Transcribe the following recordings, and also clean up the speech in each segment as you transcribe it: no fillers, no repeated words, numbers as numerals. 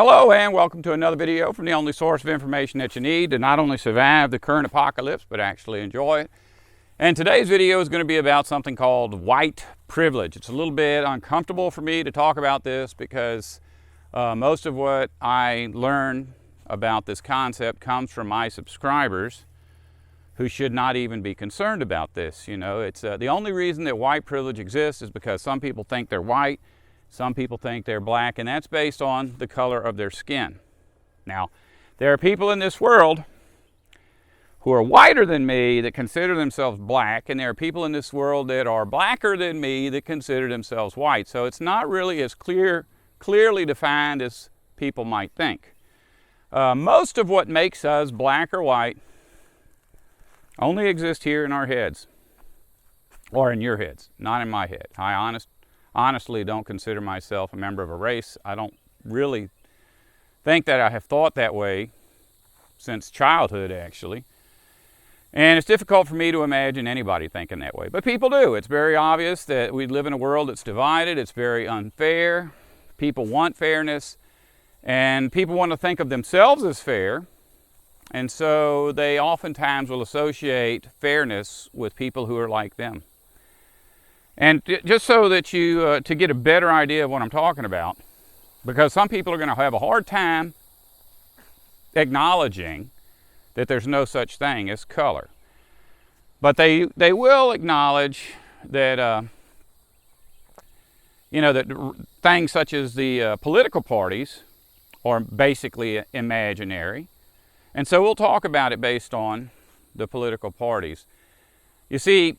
Hello and welcome to another video from the only source of information that you need to not only survive the current apocalypse, but actually enjoy it. And today's video is going to be about something called white privilege. It's a little bit uncomfortable for me to talk about this because most of what I learn about this concept comes from my subscribers who should not even be concerned about this. You know, it's the only reason that white privilege exists is because some people think they're white, some people think they're black, and that's based on the color of their skin. Now, there are people in this world who are whiter than me that consider themselves black, and there are people in this world that are blacker than me that consider themselves white. So it's not really as clearly defined as people might think. Most of what makes us black or white only exists here in our heads, or in your heads, not in my head. I honestly don't consider myself a member of a race. I don't really think that I have thought that way since childhood, actually. And it's difficult for me to imagine anybody thinking that way. But people do. It's very obvious that we live in a world that's divided. It's very unfair. People want fairness. And people want to think of themselves as fair. And so they oftentimes will associate fairness with people who are like them. And just so that you, to get a better idea of what I'm talking about, because some people are going to have a hard time acknowledging that there's no such thing as color. But they will acknowledge that, that things such as the political parties are basically imaginary. And so we'll talk about it based on the political parties. You see,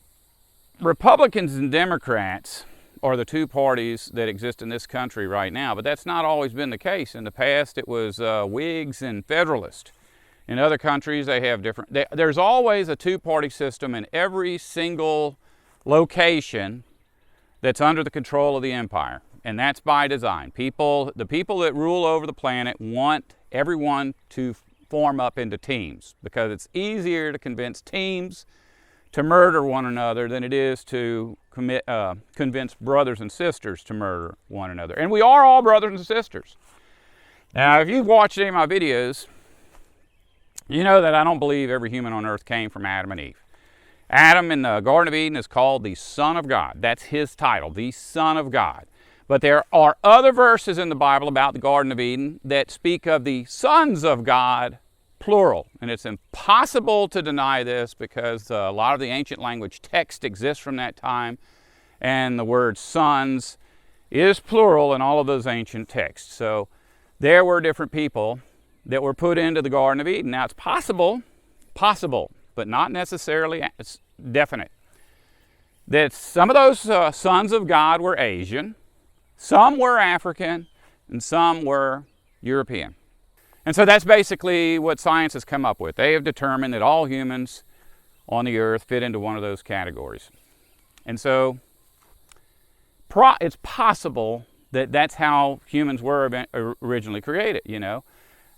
Republicans and Democrats are the two parties that exist in this country right now, but that's not always been the case. In the past, it was Whigs and Federalists. In other countries, they have different. There's always a two-party system in every single location that's under the control of the empire, and that's by design. The people that rule over the planet want everyone to form up into teams because it's easier to convince teams to murder one another than it is to convince brothers and sisters to murder one another. And we are all brothers and sisters. Now, if you've watched any of my videos, you know that I don't believe every human on earth came from Adam and Eve. Adam in the Garden of Eden is called the Son of God. That's his title, the Son of God. But there are other verses in the Bible about the Garden of Eden that speak of the sons of God, plural. And it's impossible to deny this because a lot of the ancient language text exists from that time, and the word sons is plural in all of those ancient texts. So there were different people that were put into the Garden of Eden. Now it's possible, but not necessarily definite, that some of those sons of God were Asian, some were African, and some were European. And so that's basically what science has come up with. They have determined that all humans on the earth fit into one of those categories. And so it's possible that that's how humans were originally created,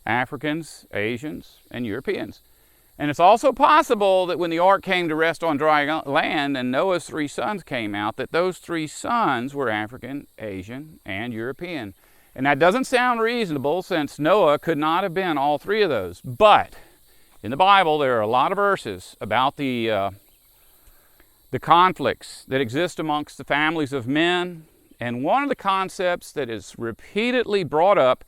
Africans, Asians, and Europeans. And it's also possible that when the ark came to rest on dry land and Noah's three sons came out, that those three sons were African, Asian, and European. And that doesn't sound reasonable since Noah could not have been all three of those. But in the Bible, there are a lot of verses about the conflicts that exist amongst the families of men. And one of the concepts that is repeatedly brought up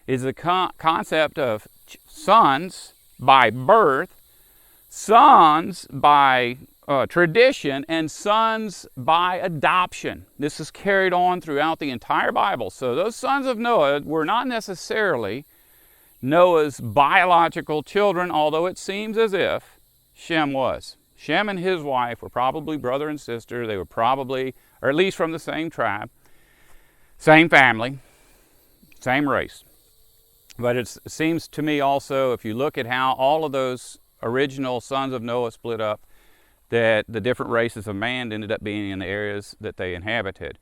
is the concept of sons by birth, sons by tradition, and sons by adoption. This is carried on throughout the entire Bible. So those sons of Noah were not necessarily Noah's biological children, although it seems as if Shem was. Shem and his wife were probably brother and sister. They were probably, or at least from the same tribe, same family, same race. But it seems to me also, if you look at how all of those original sons of Noah split up, that the different races of man ended up being in the areas that they inhabited.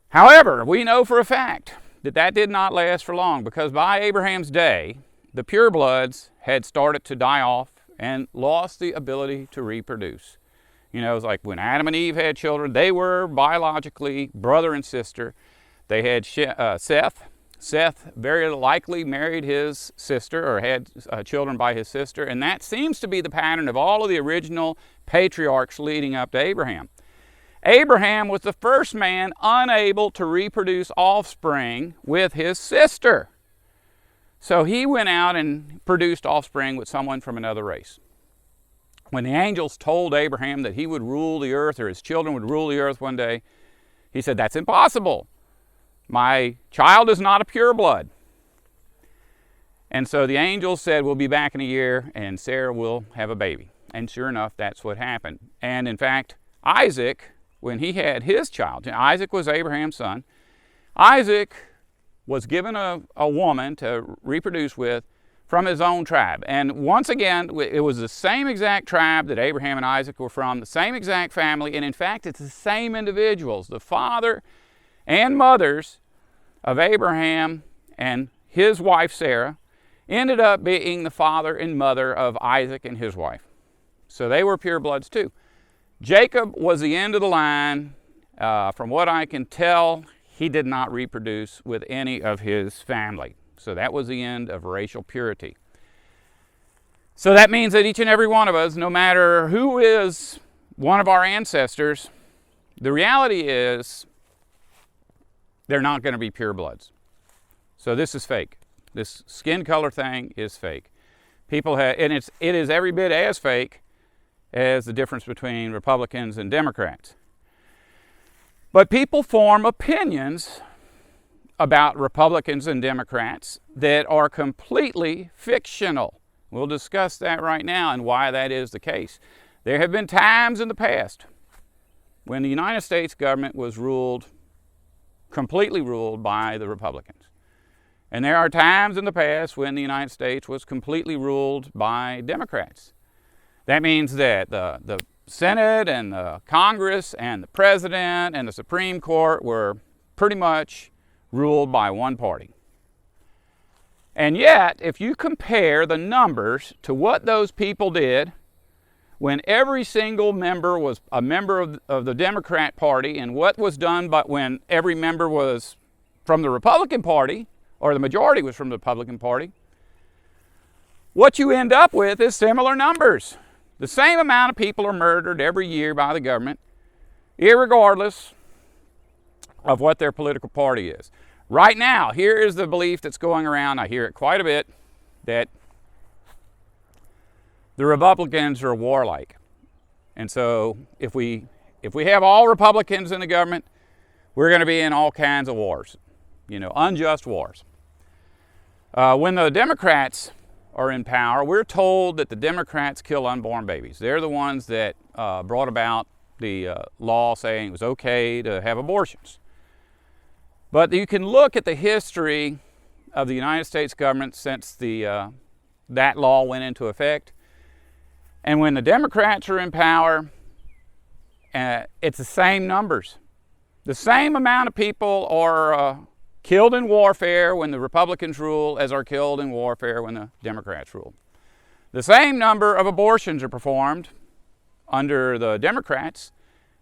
However, we know for a fact that that did not last for long, because by Abraham's day, the purebloods had started to die off and lost the ability to reproduce. It's like when Adam and Eve had children, they were biologically brother and sister. They had Seth. Seth very likely married his sister or had children by his sister, and that seems to be the pattern of all of the original patriarchs leading up to Abraham. Abraham was the first man unable to reproduce offspring with his sister. So he went out and produced offspring with someone from another race. When the angels told Abraham that he would rule the earth, or his children would rule the earth one day, he said, "That's impossible. My child is not a pureblood." And so the angels said, "We'll be back in a year and Sarah will have a baby." And sure enough, that's what happened. And in fact, Isaac, when he had his child, Isaac was Abraham's son, Isaac was given a woman to reproduce with from his own tribe. And once again, it was the same exact tribe that Abraham and Isaac were from, the same exact family, and in fact, it's the same individuals. The father and mothers of Abraham and his wife Sarah ended up being the father and mother of Isaac and his wife. So they were purebloods too. Jacob was the end of the line. From what I can tell, he did not reproduce with any of his family. So that was the end of racial purity. So that means that each and every one of us, no matter who is one of our ancestors, the reality is they're not going to be purebloods. So this is fake. This skin color thing is fake. People have, and it is every bit as fake as the difference between Republicans and Democrats. But people form opinions about Republicans and Democrats that are completely fictional. We'll discuss that right now and why that is the case. There have been times in the past when the United States government was completely ruled by the Republicans. And there are times in the past when the United States was completely ruled by Democrats. That means that the Senate and the Congress and the President and the Supreme Court were pretty much ruled by one party. And yet, if you compare the numbers to what those people did when every single member was a member of the Democrat Party and what was done but when every member was from the Republican Party, or the majority was from the Republican Party, what you end up with is similar numbers. The same amount of people are murdered every year by the government, irregardless of what their political party is. Right now, here is the belief that's going around, I hear it quite a bit, that the Republicans are warlike. And so if we have all Republicans in the government, we're going to be in all kinds of wars, unjust wars. When the Democrats are in power, we're told that the Democrats kill unborn babies. They're the ones that brought about the law saying it was okay to have abortions. But you can look at the history of the United States government since that law went into effect. And when the Democrats are in power, it's the same numbers. The same amount of people are killed in warfare when the Republicans rule as are killed in warfare when the Democrats rule. The same number of abortions are performed under the Democrats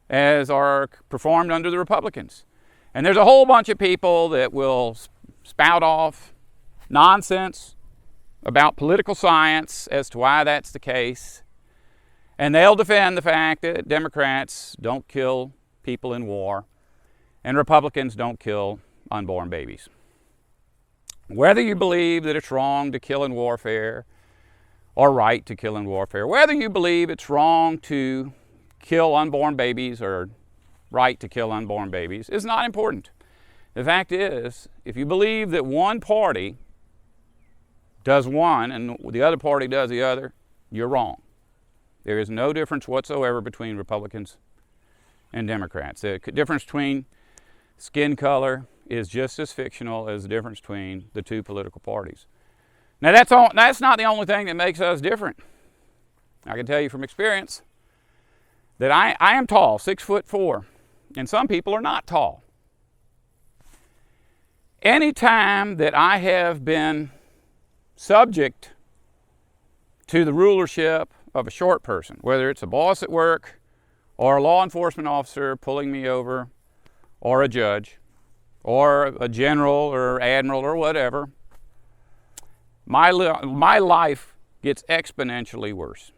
as are performed under the Republicans. And there's a whole bunch of people that will spout off nonsense about political science as to why that's the case. And they'll defend the fact that Democrats don't kill people in war and Republicans don't kill unborn babies. Whether you believe that it's wrong to kill in warfare or right to kill in warfare, whether you believe it's wrong to kill unborn babies or right to kill unborn babies is not important. The fact is, if you believe that one party does one and the other party does the other, you're wrong. There is no difference whatsoever between Republicans and Democrats. The difference between skin color is just as fictional as the difference between the two political parties. Now that's not the only thing that makes us different. I can tell you from experience that I am tall, 6'4", and some people are not tall. Any time that I have been subject to the rulership of a short person, whether it's a boss at work or a law enforcement officer pulling me over or a judge, or a general or admiral or whatever, my life gets exponentially worse.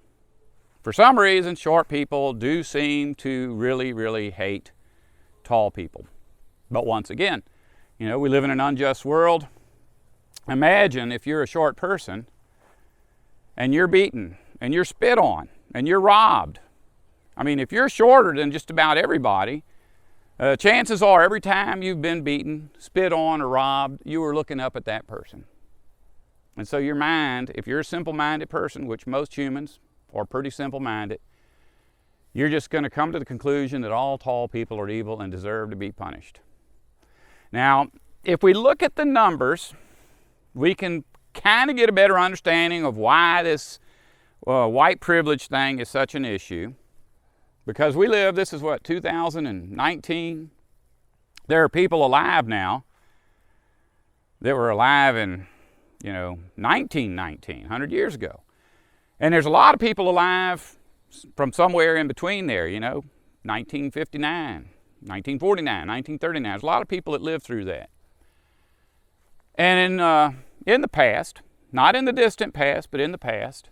For some reason, short people do seem to really, really hate tall people. But once again, we live in an unjust world. Imagine if you're a short person and you're beaten and you're spit on and you're robbed. I mean, if you're shorter than just about everybody, chances are every time you've been beaten, spit on, or robbed, you were looking up at that person. And so your mind, if you're a simple-minded person, which most humans are pretty simple-minded, you're just going to come to the conclusion that all tall people are evil and deserve to be punished. Now, if we look at the numbers, we can kind of get a better understanding of why this white privilege thing is such an issue. Because we live, this is what, 2019? There are people alive now that were alive in, 1919, 100 years ago. And there's a lot of people alive from somewhere in between there, 1959, 1949, 1939. There's a lot of people that lived through that. And in the past, not in the distant past, but in the past,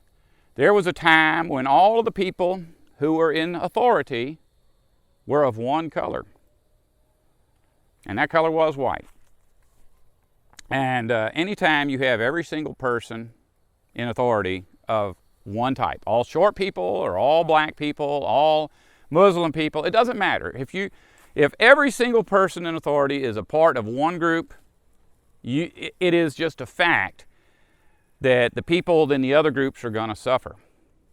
there was a time when all of the people who were in authority were of one color. And that color was white. And anytime you have every single person in authority of one type, all short people or all black people, all Muslim people, it doesn't matter. If every single person in authority is a part of one group, it is just a fact that the people in the other groups are going to suffer.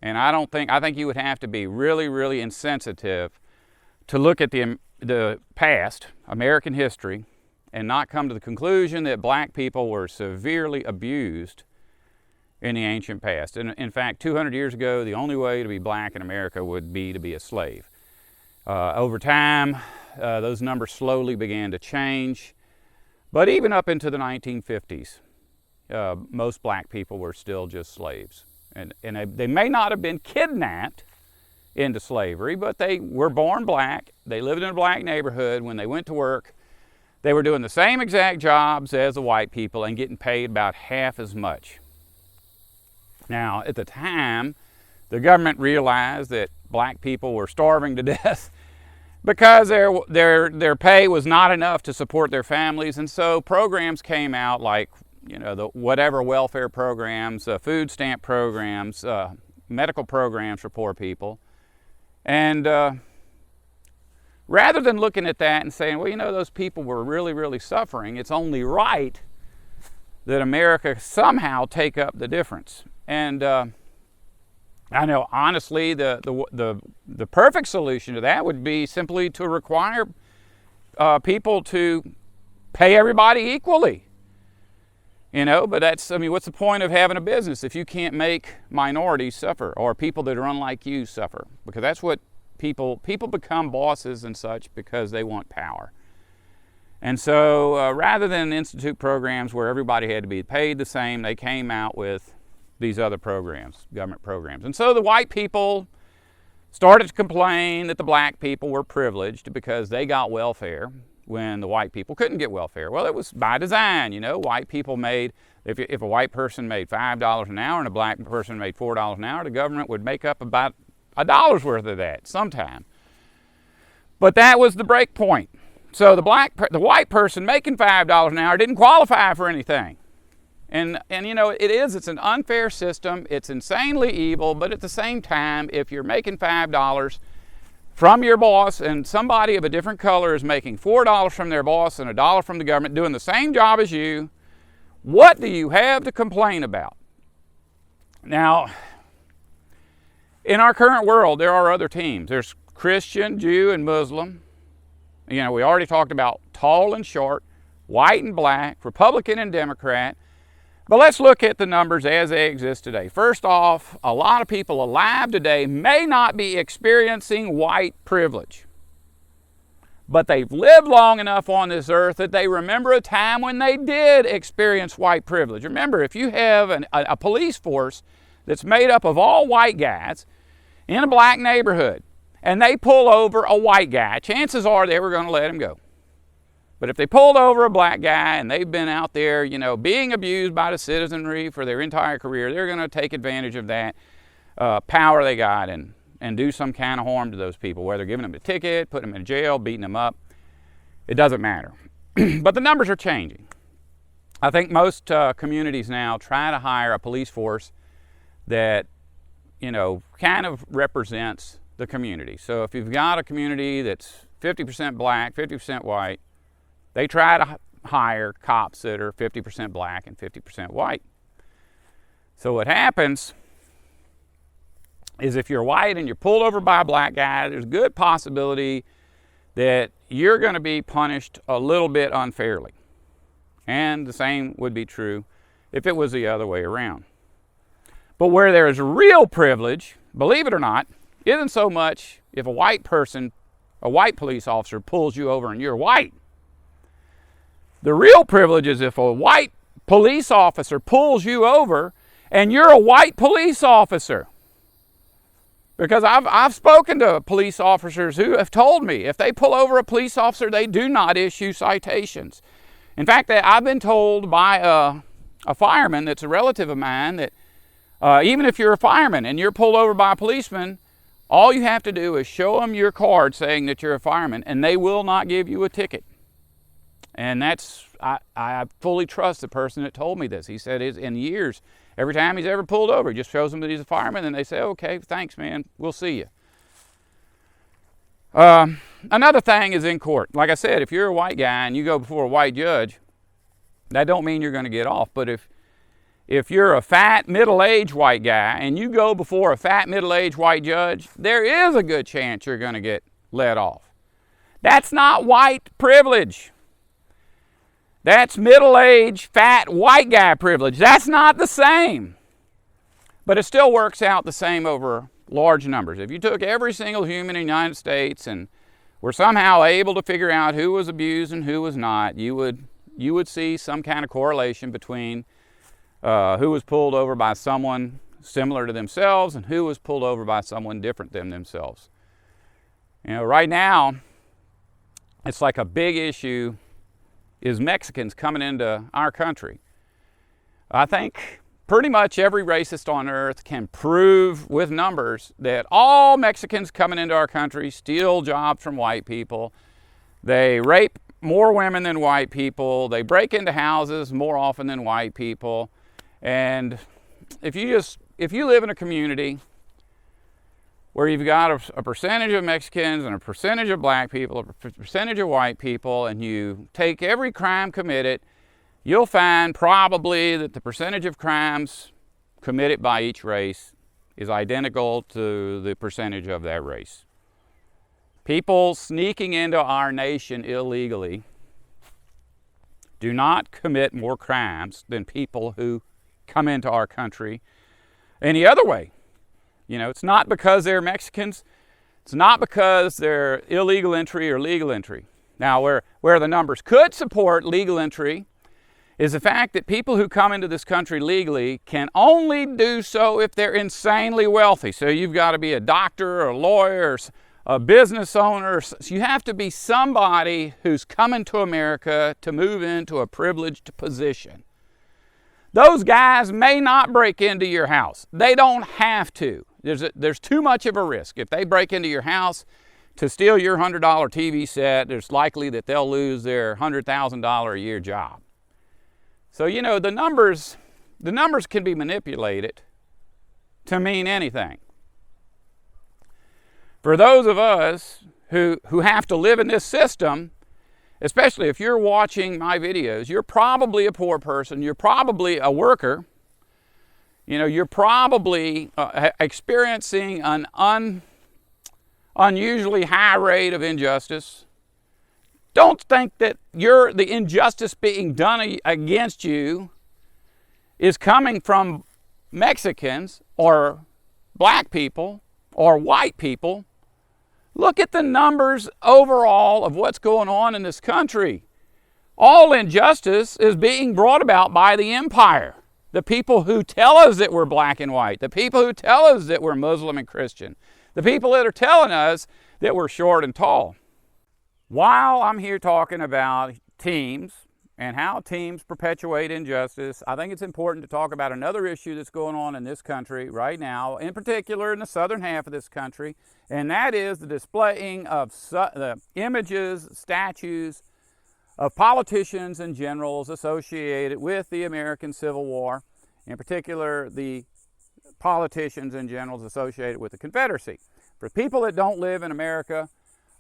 And I think you would have to be really, really insensitive to look at the past, American history, and not come to the conclusion that black people were severely abused in the ancient past. And in fact, 200 years ago, the only way to be black in America would be to be a slave. Over time, those numbers slowly began to change. But even up into the 1950s, most black people were still just slaves. And they may not have been kidnapped into slavery, but they were born black. They lived in a black neighborhood. When they went to work, they were doing the same exact jobs as the white people and getting paid about half as much. Now, at the time, the government realized that black people were starving to death because their pay was not enough to support their families, and so programs came out like the whatever welfare programs, food stamp programs, medical programs for poor people. And rather than looking at that and saying, well, those people were really, really suffering, it's only right that America somehow take up the difference. And I know, honestly, the perfect solution to that would be simply to require people to pay everybody equally. But what's the point of having a business if you can't make minorities suffer or people that are unlike you suffer? Because that's what people become bosses and such because they want power. And so rather than institute programs where everybody had to be paid the same, they came out with these other programs, government programs. And so the white people started to complain that the black people were privileged because they got welfare when the white people couldn't get welfare. Well, it was by design. White people made, if a white person made $5 an hour and a black person made $4 an hour, the government would make up about $1 worth of that sometime. But that was the break point. So the white person making $5 an hour didn't qualify for anything. And it's an unfair system. It's insanely evil, but at the same time, if you're making $5 from your boss and somebody of a different color is making $4 from their boss and $1 from the government doing the same job as you, what do you have to complain about? Now, in our current world, there are other teams. There's Christian, Jew, and Muslim. We already talked about tall and short, white and black, Republican and Democrat. But let's look at the numbers as they exist today. First off, a lot of people alive today may not be experiencing white privilege. But they've lived long enough on this earth that they remember a time when they did experience white privilege. Remember, if you have a police force that's made up of all white guys in a black neighborhood, and they pull over a white guy, chances are they were going to let him go. But if they pulled over a black guy and they've been out there, you know, being abused by the citizenry for their entire career, they're going to take advantage of that power they got and do some kind of harm to those people, whether giving them a ticket, putting them in jail, beating them up. It doesn't matter. But the numbers are changing. I think most communities now try to hire a police force that, you know, kind of represents the community. So if you've got a community that's 50% black, 50% white, they try to hire cops that are 50% black and 50% white. So what happens is if you're white and you're pulled over by a black guy, there's a good possibility that you're going to be punished a little bit unfairly. And the same would be true if it was the other way around. But where there is real privilege, believe it or not, isn't so much if a white police officer pulls you over and you're white. The real privilege is if a white police officer pulls you over and you're a white police officer. Because I've spoken to police officers who have told me if they pull over a police officer, they do not issue citations. In fact, I've been told by a fireman that's a relative of mine that even if you're a fireman and you're pulled over by a policeman, all you have to do is show them your card saying that you're a fireman and they will not give you a ticket. And I fully trust the person that told me this. He said in years, every time he's ever pulled over, he just shows them that he's a fireman, and they say, okay, thanks, man, we'll see you. Another thing is in court. Like I said, if you're a white guy and you go before a white judge, that don't mean you're going to get off. But if you're a fat, middle-aged white guy and you go before a fat, middle-aged white judge, there is a good chance you're going to get let off. That's not white privilege. That's middle-aged, fat, white guy privilege. That's not the same. But it still works out the same over large numbers. If you took every single human in the United States and were somehow able to figure out who was abused and who was not, you would see some kind of correlation between who was pulled over by someone similar to themselves and who was pulled over by someone different than themselves. You know, right now, it's like a big issue is Mexicans coming into our country. I think pretty much every racist on earth can prove with numbers that all Mexicans coming into our country steal jobs from white people. They rape more women than white people. They break into houses more often than white people. And if you live in a community where you've got a percentage of Mexicans and a percentage of black people, a percentage of white people, and you take every crime committed, you'll find probably that the percentage of crimes committed by each race is identical to the percentage of that race. People sneaking into our nation illegally do not commit more crimes than people who come into our country any other way. You know, it's not because they're Mexicans. It's not because they're illegal entry or legal entry. Now, where the numbers could support legal entry is the fact that people who come into this country legally can only do so if they're insanely wealthy. So you've got to be a doctor or a lawyer or a business owner. So you have to be somebody who's coming to America to move into a privileged position. Those guys may not break into your house. They don't have to. There's too much of a risk. If they break into your house to steal your $100 TV set, there's likely that they'll lose their $100,000 a year job. So, you know, the numbers can be manipulated to mean anything. For those of us who have to live in this system, especially if you're watching my videos, you're probably a poor person, you're probably a worker, you know, you're probably experiencing an unusually high rate of injustice. Don't think that the injustice being done against you is coming from Mexicans or black people or white people. Look at the numbers overall of what's going on in this country. All injustice is being brought about by the empire. The people who tell us that we're black and white, the people who tell us that we're Muslim and Christian, the people that are telling us that we're short and tall. While I'm here talking about teams and how teams perpetuate injustice, I think it's important to talk about another issue that's going on in this country right now, in particular in the southern half of this country, and that is the displaying of the images, statues of politicians and generals associated with the American Civil War, in particular the politicians and generals associated with the Confederacy. For people that don't live in America,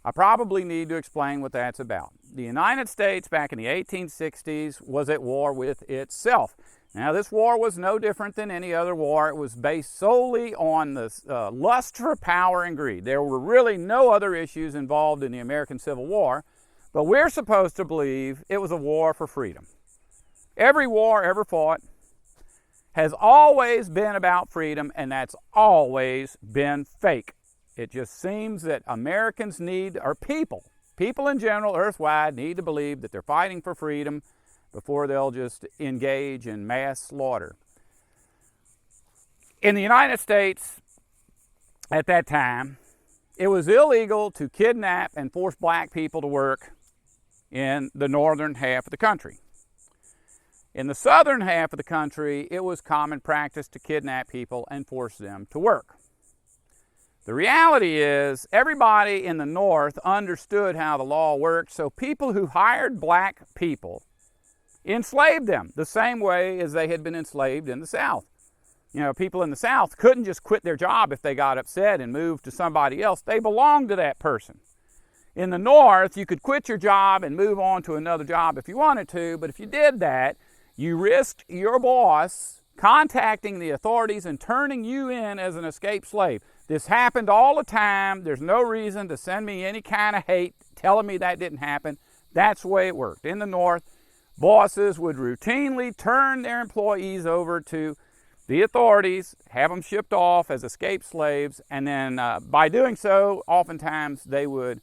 I probably need to explain what that's about. The United States back in the 1860s was at war with itself. Now, this war was no different than any other war. It was based solely on the lust for power and greed. There were really no other issues involved in the American Civil War, but we're supposed to believe it was a war for freedom. Every war ever fought has always been about freedom, and that's always been fake. It just seems that Americans need, or people in general, earthwide, need to believe that they're fighting for freedom before they'll just engage in mass slaughter. In the United States at that time, it was illegal to kidnap and force black people to work in the northern half of the country. In the southern half of the country, it was common practice to kidnap people and force them to work. The reality is, everybody in the North understood how the law worked, so people who hired black people enslaved them the same way as they had been enslaved in the South. You know, people in the South couldn't just quit their job if they got upset and moved to somebody else. They belonged to that person. In the North, you could quit your job and move on to another job if you wanted to, but if you did that, you risked your boss contacting the authorities and turning you in as an escaped slave. This happened all the time. There's no reason to send me any kind of hate telling me that didn't happen. That's the way it worked. In the North, bosses would routinely turn their employees over to the authorities, have them shipped off as escaped slaves, and then by doing so, oftentimes they would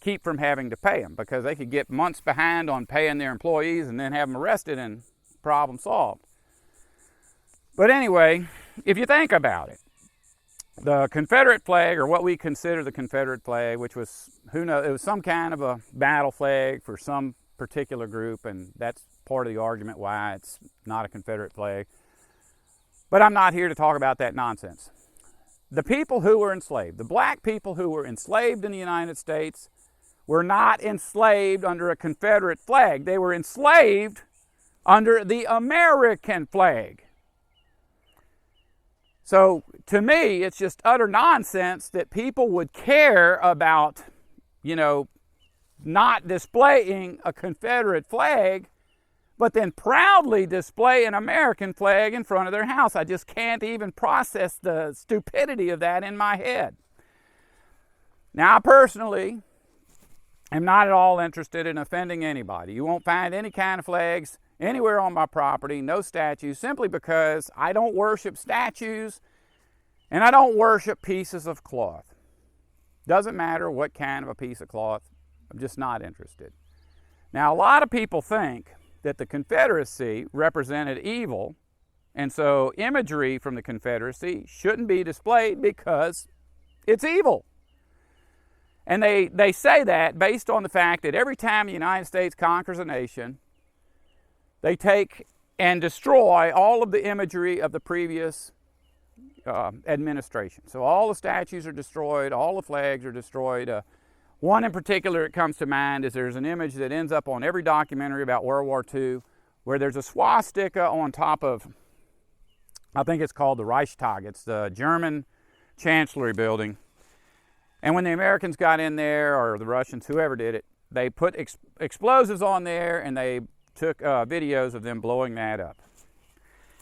keep from having to pay them because they could get months behind on paying their employees and then have them arrested and problem solved. But anyway, if you think about it, the Confederate flag, or what we consider the Confederate flag, which was, who knows, it was some kind of a battle flag for some particular group, and that's part of the argument why it's not a Confederate flag. But I'm not here to talk about that nonsense. The people who were enslaved, the black people who were enslaved in the United States, were not enslaved under a Confederate flag. They were enslaved under the American flag. So to me, it's just utter nonsense that people would care about, not displaying a Confederate flag, but then proudly display an American flag in front of their house. I just can't even process the stupidity of that in my head. Now, I personally am not at all interested in offending anybody. You won't find any kind of flags anywhere on my property, no statues, simply because I don't worship statues and I don't worship pieces of cloth. Doesn't matter what kind of a piece of cloth, I'm just not interested. Now, a lot of people think that the Confederacy represented evil, and so imagery from the Confederacy shouldn't be displayed because it's evil. And they say that based on the fact that every time the United States conquers a nation, they take and destroy all of the imagery of the previous administration. So all the statues are destroyed, all the flags are destroyed. One in particular that comes to mind is there's an image that ends up on every documentary about World War II where there's a swastika on top of, I think it's called the Reichstag. It's the German Chancellery building. And when the Americans got in there, or the Russians, whoever did it, they put explosives on there and they took videos of them blowing that up.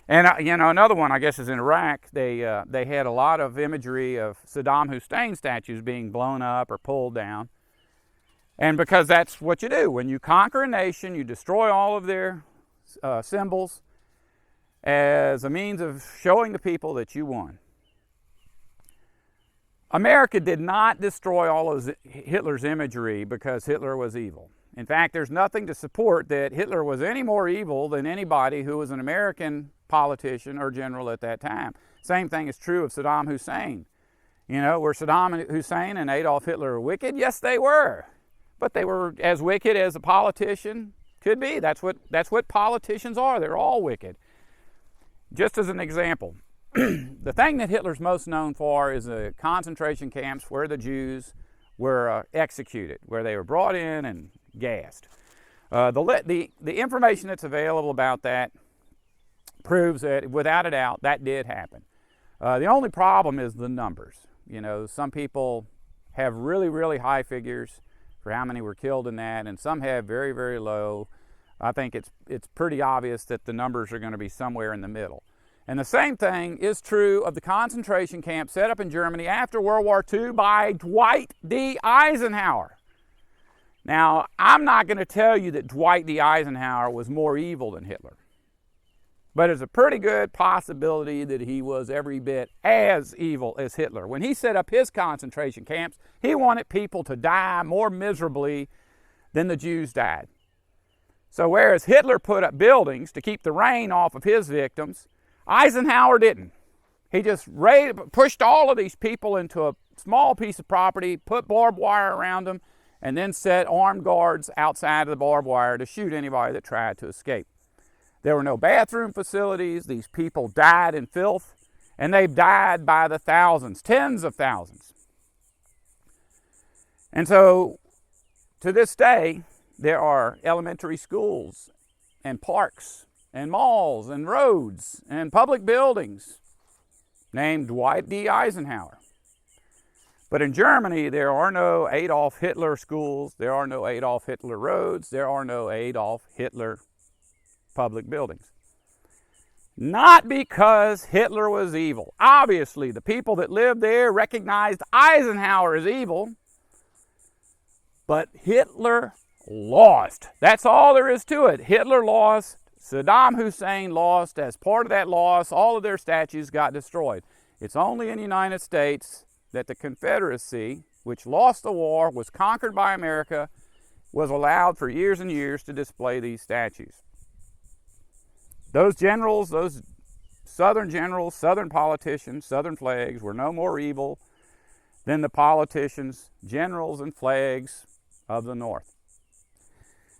And another one, I guess, is in Iraq. They had a lot of imagery of Saddam Hussein statues being blown up or pulled down. And because that's what you do. When you conquer a nation, you destroy all of their symbols as a means of showing the people that you won. America did not destroy all of Hitler's imagery because Hitler was evil. In fact, there's nothing to support that Hitler was any more evil than anybody who was an American politician or general at that time. Same thing is true of Saddam Hussein. Were Saddam Hussein and Adolf Hitler wicked? Yes, they were. But they were as wicked as a politician Could be. That's what politicians are. They're all wicked. Just as an example, the thing that Hitler's most known for is the concentration camps where the Jews were executed, where they were brought in and gassed. The information that's available about that proves that, without a doubt, that did happen. The only problem is the numbers. You know, some people have really, really high figures for how many were killed in that, and some have very, very low. I think it's pretty obvious that the numbers are going to be somewhere in the middle. And the same thing is true of the concentration camp set up in Germany after World War II by Dwight D. Eisenhower. Now, I'm not going to tell you that Dwight D. Eisenhower was more evil than Hitler, but there's a pretty good possibility that he was every bit as evil as Hitler. When he set up his concentration camps, he wanted people to die more miserably than the Jews died. So whereas Hitler put up buildings to keep the rain off of his victims, Eisenhower didn't. He just pushed all of these people into a small piece of property, put barbed wire around them, and then set armed guards outside of the barbed wire to shoot anybody that tried to escape. There were no bathroom facilities. These people died in filth, and they've died by the thousands, tens of thousands. And so, to this day, there are elementary schools and parks and malls and roads and public buildings named Dwight D. Eisenhower. But in Germany, there are no Adolf Hitler schools, there are no Adolf Hitler roads, there are no Adolf Hitler public buildings. Not because Hitler was evil. Obviously, the people that lived there recognized Eisenhower as evil, but Hitler lost. That's all there is to it. Hitler lost. Saddam Hussein lost. As part of that loss, all of their statues got destroyed. It's only in the United States that the Confederacy, which lost the war, was conquered by America, was allowed for years and years to display these statues. Those generals, those Southern generals, Southern politicians, Southern flags were no more evil than the politicians, generals, and flags of the North.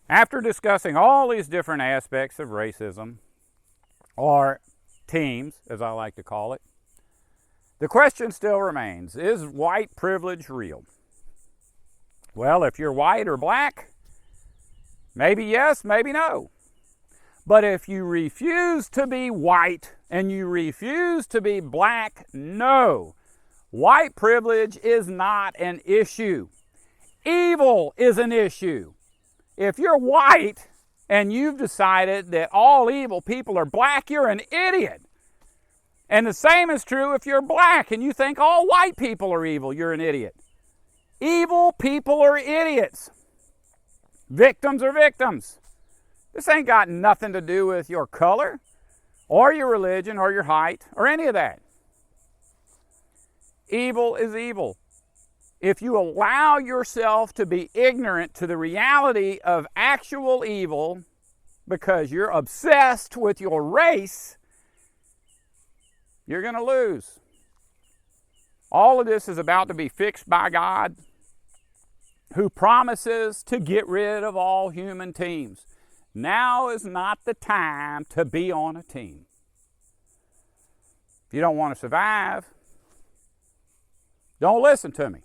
After discussing all these different aspects of racism, or teams, as I like to call it, the question still remains, is white privilege real? Well, if you're white or black, maybe yes, maybe no. But if you refuse to be white and you refuse to be black, no. White privilege is not an issue. Evil is an issue. If you're white and you've decided that all evil people are black, you're an idiot. And the same is true if you're black and you think all white people are evil, you're an idiot. Evil people are idiots. Victims are victims. This ain't got nothing to do with your color or your religion or your height or any of that. Evil is evil. If you allow yourself to be ignorant to the reality of actual evil because you're obsessed with your race, you're going to lose. All of this is about to be fixed by God, who promises to get rid of all human teams. Now is not the time to be on a team. If you don't want to survive, don't listen to me.